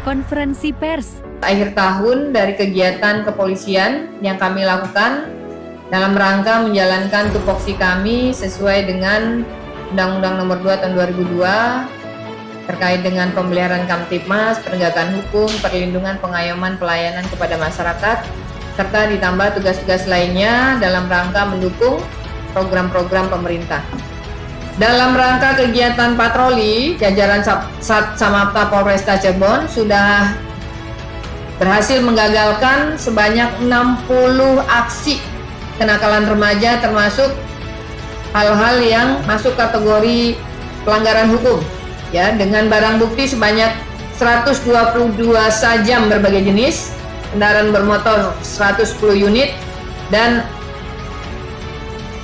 konferensi pers. Akhir tahun dari kegiatan kepolisian yang kami lakukan dalam rangka menjalankan tupoksi kami sesuai dengan Undang-Undang Nomor 2 Tahun 2002 terkait dengan pemeliharaan Kamtibmas, penegakan hukum, perlindungan, pengayoman, pelayanan kepada masyarakat, serta ditambah tugas-tugas lainnya dalam rangka mendukung program-program pemerintah. Dalam rangka kegiatan patroli, jajaran Satsamapta Polresta Cirebon sudah berhasil menggagalkan sebanyak 60 aksi kenakalan remaja, termasuk hal-hal yang masuk kategori pelanggaran hukum, ya, dengan barang bukti sebanyak 122 sajam berbagai jenis, kendaraan bermotor 110 unit, dan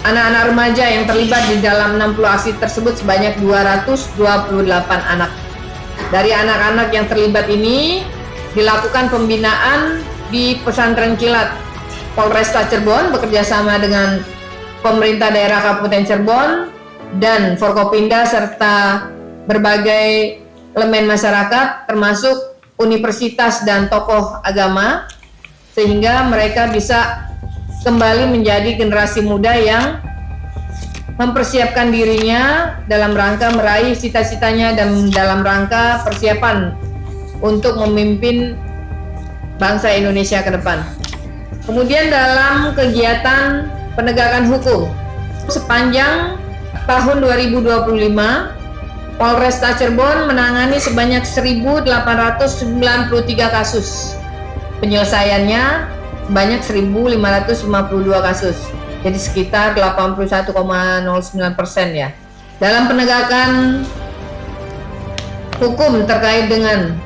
anak-anak remaja yang terlibat di dalam 60 aksi tersebut sebanyak 228 anak. Dari anak-anak yang terlibat ini dilakukan pembinaan di Pesantren Kilat Polresta Cirebon bekerjasama dengan pemerintah daerah Kabupaten Cirebon dan Forkopimda serta berbagai elemen masyarakat termasuk universitas dan tokoh agama, sehingga mereka bisa kembali menjadi generasi muda yang mempersiapkan dirinya dalam rangka meraih cita-citanya dan dalam rangka persiapan untuk memimpin bangsa Indonesia ke depan. Kemudian dalam kegiatan penegakan hukum, sepanjang tahun 2025, Polresta Cirebon menangani sebanyak 1.893 kasus. Penyelesaiannya sebanyak 1.552 kasus. Jadi sekitar 81,09% ya. Dalam penegakan hukum terkait dengan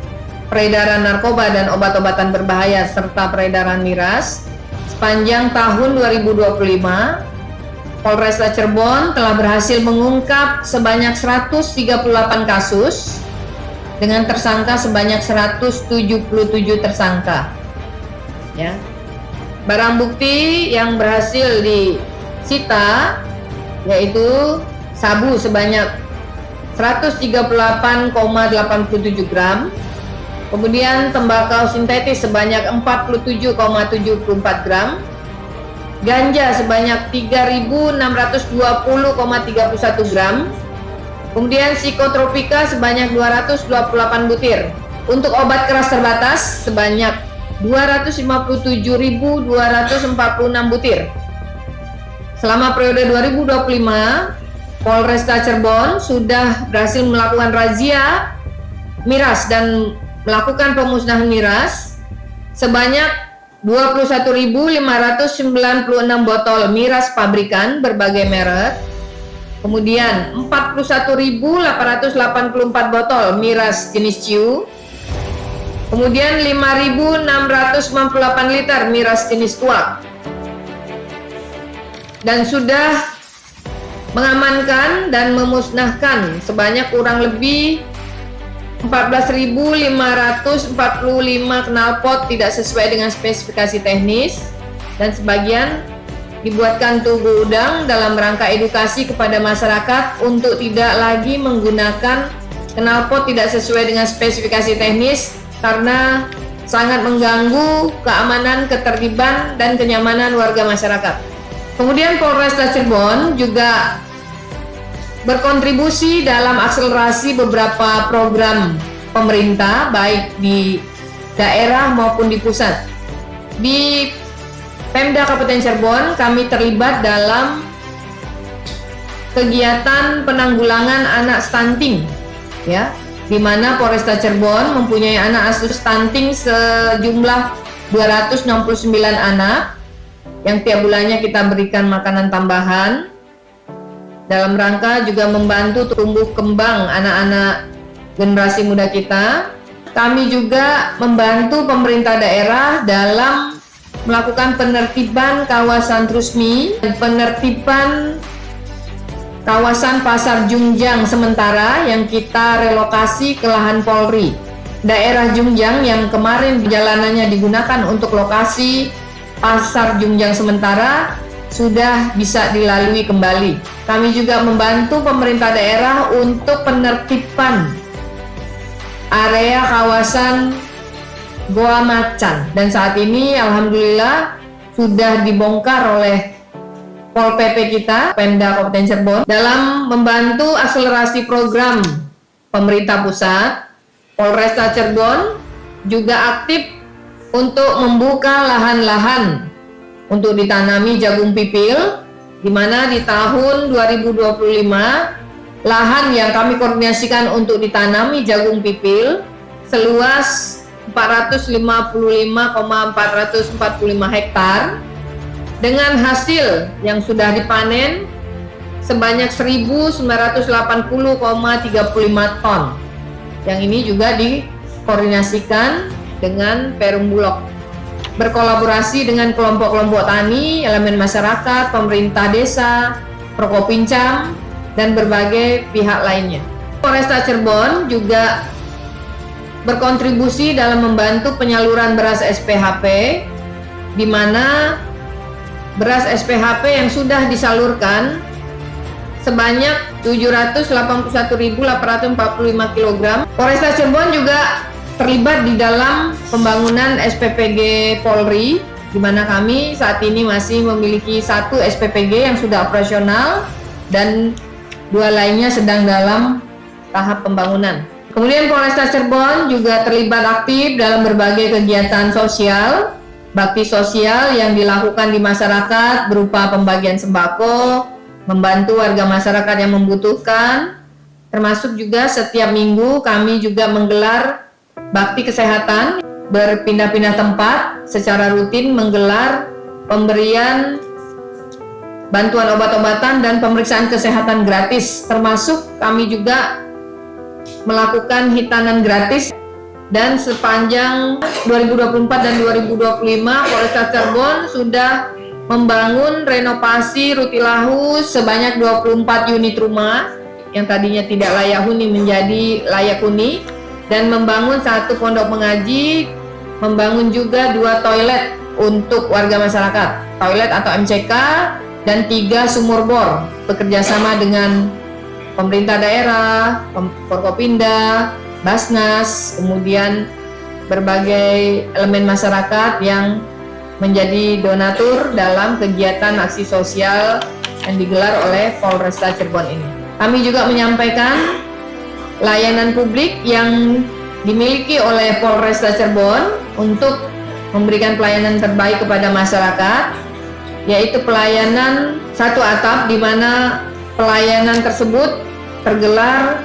peredaran narkoba dan obat-obatan berbahaya serta peredaran miras, sepanjang tahun 2025, Polresta Cirebon telah berhasil mengungkap sebanyak 138 kasus dengan tersangka sebanyak 177 tersangka. Ya. Barang bukti yang berhasil disita yaitu sabu sebanyak 138,87 gram, kemudian tembakau sintetis sebanyak 47,74 gram, ganja sebanyak 3.620,31 gram, kemudian psikotropika sebanyak 228 butir. Untuk obat keras terbatas sebanyak 257.246 butir. Selama periode 2025, Polresta Cirebon sudah berhasil melakukan razia miras dan melakukan pemusnahan miras sebanyak 21.596 botol miras pabrikan berbagai merek, kemudian 41.884 botol miras jenis ciu, kemudian 5.698 liter miras jenis tuak, dan sudah mengamankan dan memusnahkan sebanyak kurang lebih 14.545 knalpot tidak sesuai dengan spesifikasi teknis, dan sebagian dibuatkan tugu udang dalam rangka edukasi kepada masyarakat untuk tidak lagi menggunakan knalpot tidak sesuai dengan spesifikasi teknis karena sangat mengganggu keamanan, ketertiban, dan kenyamanan warga masyarakat. Kemudian Polresta Cirebon juga berkontribusi dalam akselerasi beberapa program pemerintah baik di daerah maupun di pusat. Di Pemda Kabupaten Cirebon kami terlibat dalam kegiatan penanggulangan anak stunting, ya, di mana Polresta Cirebon mempunyai anak asuh stunting sejumlah 269 anak yang tiap bulannya kita berikan makanan tambahan dalam rangka juga membantu tumbuh kembang anak-anak generasi muda kita. Kami juga membantu pemerintah daerah dalam melakukan penertiban kawasan Trusmi dan penertiban kawasan Pasar Jungjang sementara yang kita relokasi ke lahan Polri. Daerah Jungjang yang kemarin jalanannya digunakan untuk lokasi Pasar Jungjang sementara sudah bisa dilalui kembali. Kami juga membantu pemerintah daerah untuk penertiban area kawasan Goa Macan, dan saat ini alhamdulillah sudah dibongkar oleh Pol PP kita, Pemda Kabupaten Cirebon, dalam membantu akselerasi program pemerintah pusat. Polresta Cirebon juga aktif untuk membuka lahan-lahan untuk ditanami jagung pipil, di mana di tahun 2025 lahan yang kami koordinasikan untuk ditanami jagung pipil seluas 455,445 hektar dengan hasil yang sudah dipanen sebanyak 1.980,35 ton. Yang ini juga dikoordinasikan dengan Perum Bulog, berkolaborasi dengan kelompok-kelompok tani, elemen masyarakat, pemerintah desa, Prokopincam, dan berbagai pihak lainnya. Polresta Cirebon juga berkontribusi dalam membantu penyaluran beras SPHP, di mana beras SPHP yang sudah disalurkan sebanyak 781.845 kg. Polresta Cirebon juga terlibat di dalam pembangunan SPPG Polri, di mana kami saat ini masih memiliki 1 SPPG yang sudah operasional dan 2 lainnya sedang dalam tahap pembangunan. Kemudian Polresta Cirebon juga terlibat aktif dalam berbagai kegiatan sosial, bakti sosial yang dilakukan di masyarakat berupa pembagian sembako, membantu warga masyarakat yang membutuhkan, termasuk juga setiap minggu kami juga menggelar bakti kesehatan, berpindah-pindah tempat secara rutin menggelar pemberian bantuan obat-obatan dan pemeriksaan kesehatan gratis, termasuk kami juga melakukan hitanan gratis. Dan sepanjang 2024 dan 2025 Polresta Cirebon sudah membangun renovasi Rutilahus sebanyak 24 unit rumah yang tadinya tidak layak huni menjadi layak huni, dan membangun 1 pondok mengaji, membangun juga 2 toilet untuk warga masyarakat, toilet atau MCK, dan 3 sumur bor, bekerjasama dengan pemerintah daerah, Forkopimda, Basnas, kemudian berbagai elemen masyarakat yang menjadi donatur dalam kegiatan aksi sosial yang digelar oleh Polresta Cirebon ini. Kami juga menyampaikan layanan publik yang dimiliki oleh Polresta Cirebon untuk memberikan pelayanan terbaik kepada masyarakat, yaitu pelayanan 1 atap, di mana pelayanan tersebut tergelar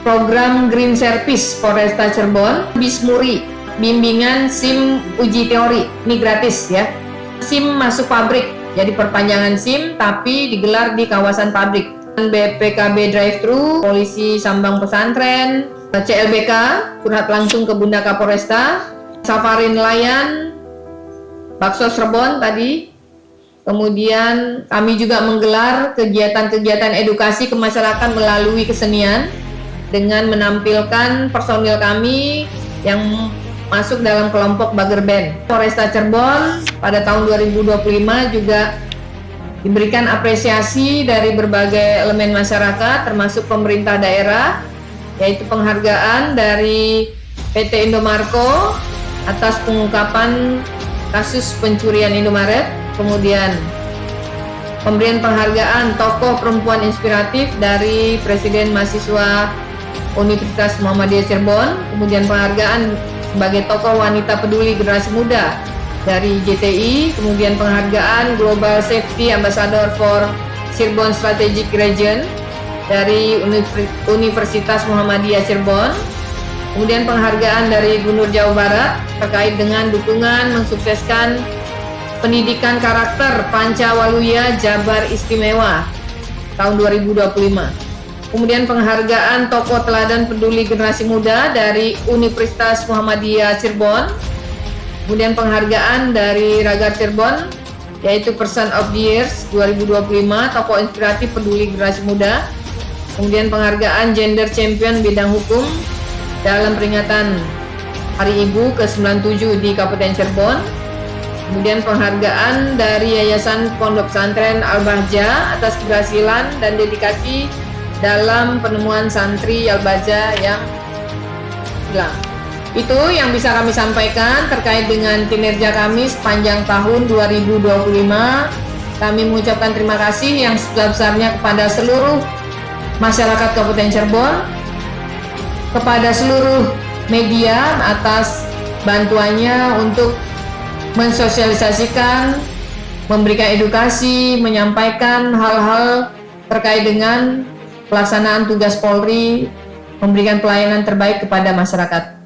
program Green Service Polresta Cirebon, Bismuri, bimbingan SIM uji teori, ini gratis ya. SIM masuk pabrik, jadi perpanjangan SIM tapi digelar di kawasan pabrik. BPKB drive-thru, polisi sambang pesantren, CLBK, curhat langsung ke Bunda Kapolresta, safari nelayan, bakso Cirebon tadi. Kemudian kami juga menggelar kegiatan-kegiatan edukasi ke masyarakat melalui kesenian dengan menampilkan personil kami yang masuk dalam kelompok Bagger Band. Polresta Cirebon pada tahun 2025 juga diberikan apresiasi dari berbagai elemen masyarakat termasuk pemerintah daerah, yaitu penghargaan dari PT Indomarko atas pengungkapan kasus pencurian Indomaret, kemudian pemberian penghargaan tokoh perempuan inspiratif dari Presiden Mahasiswa Universitas Muhammadiyah Cirebon, kemudian penghargaan sebagai tokoh wanita peduli generasi muda dari JTI, kemudian penghargaan Global Safety Ambassador for Cirebon Strategic Region dari Universitas Muhammadiyah Cirebon, kemudian penghargaan dari Gubernur Jawa Barat terkait dengan dukungan mensukseskan pendidikan karakter Pancawaluya Jabar Istimewa tahun 2025. Kemudian penghargaan tokoh teladan peduli generasi muda dari Universitas Muhammadiyah Cirebon. Kemudian penghargaan dari Raga Cirebon, yaitu Person of the Years 2025, tokoh inspiratif peduli generasi muda. Kemudian penghargaan Gender Champion bidang hukum dalam peringatan Hari Ibu ke-97 di Kabupaten Cirebon. Kemudian penghargaan dari Yayasan Pondok Pesantren Al-Bahja atas keberhasilan dan dedikasi dalam penemuan santri Al-Bahja yang hilang. Itu yang bisa kami sampaikan terkait dengan kinerja kami sepanjang tahun 2025. Kami mengucapkan terima kasih yang sebesar-besarnya kepada seluruh masyarakat Kabupaten Cirebon, kepada seluruh media atas bantuannya untuk mensosialisasikan, memberikan edukasi, menyampaikan hal-hal terkait dengan pelaksanaan tugas Polri, memberikan pelayanan terbaik kepada masyarakat.